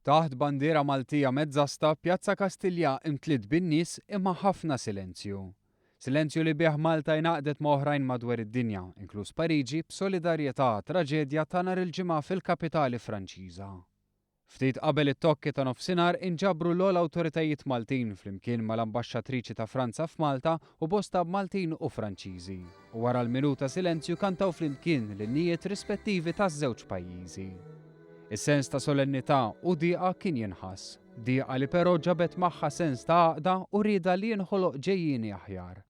Taħt bandiera Maltija mezzasta, Pjazza Kastilja imtliet bin-nies imma ħafna silenzju. Silenzju li bih Malta jnaqdet ma' oħrajn madwar id-dinja, inkluż Pariġi, b'solidarjetà traġedja ta' nhar il-ġimgħa fil-kapitali Franċiża. Ftit qabel it-tokki ta' nofsinhar inġabru l-ogħla awtoritajiet Maltin flimkien mal-ambaxxatriċi ta' Franza f'Malta u bosta Maltin u Franċiżi. U wara l-minuta silenzju kantaw flimkien lin-nijiet rispettivi taż-żewġ pajjiżi. Is-sens ta' solennità u dieqa kien jinħass, dieqa li però ġabet magħha sens ta' għaqda u rieda li jinħoloq ġejjieni aħjar.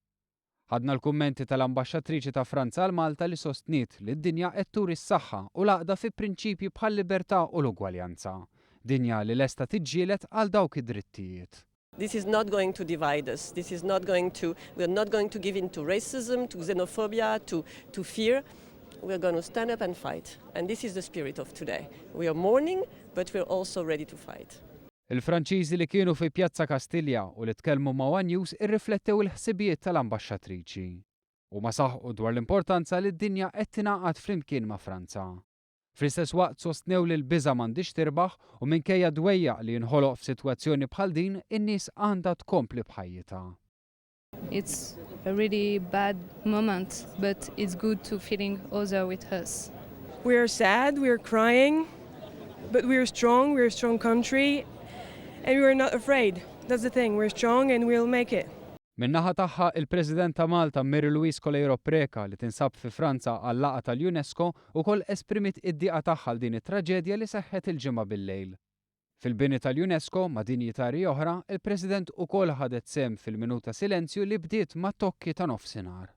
Ħadna l-kummenti tal-ambaxxatriċi ta' Franza għal Malta li sostniet li d-dinja qed turi s-saħħa u l-għaqda fi prinċipji bħal libertà u l-ugwaljanza. Dinja li lesta tiġġieled għal dawk id-drittijiet. This is not going to divide us. We're not going to give in to racism, to xenophobia, to fear. We're going to stand up and fight. And this is the spirit of today. We are mourning, but we're also ready to fight. Il-Franċiżi li kienu fi Pjazza Kastilja u li tkellmu ma' One News irriflettew il-ħsibijiet tal-ambaxxatriċi. U ma saħqu dwar l-importanza li d-dinja qed tingħaqad flimkien ma' Franza. Fl-istess waqt sostnew li l-biża' m'għandix tirbaħ u minkejja dwejjaq li jinħoloq f'sitwazzjoni bħal din, in-nies għandha tkompli bħajjitha. It's a really bad moment, but it's good to feeling other with us. We're sad, we're crying, but we're a strong country, and we're not afraid. That's the thing, we're strong and we'll make it. Min-naħa tagħha il-President ta' Malta Mary Louise Coleiro Preca li tinsab fi Franza għall-laqgħa tal-UNESCO ukoll esprimit id-dieqa tagħha din it-traġedja li seħħet il-ġimgħa bil-lejl. Fil-bini tal-UNESCO ma' dinjitari oħra, il-President ukoll ħadet sehem fil-minuta silenzju li bdiet mat-tokki ta' nofsinhar.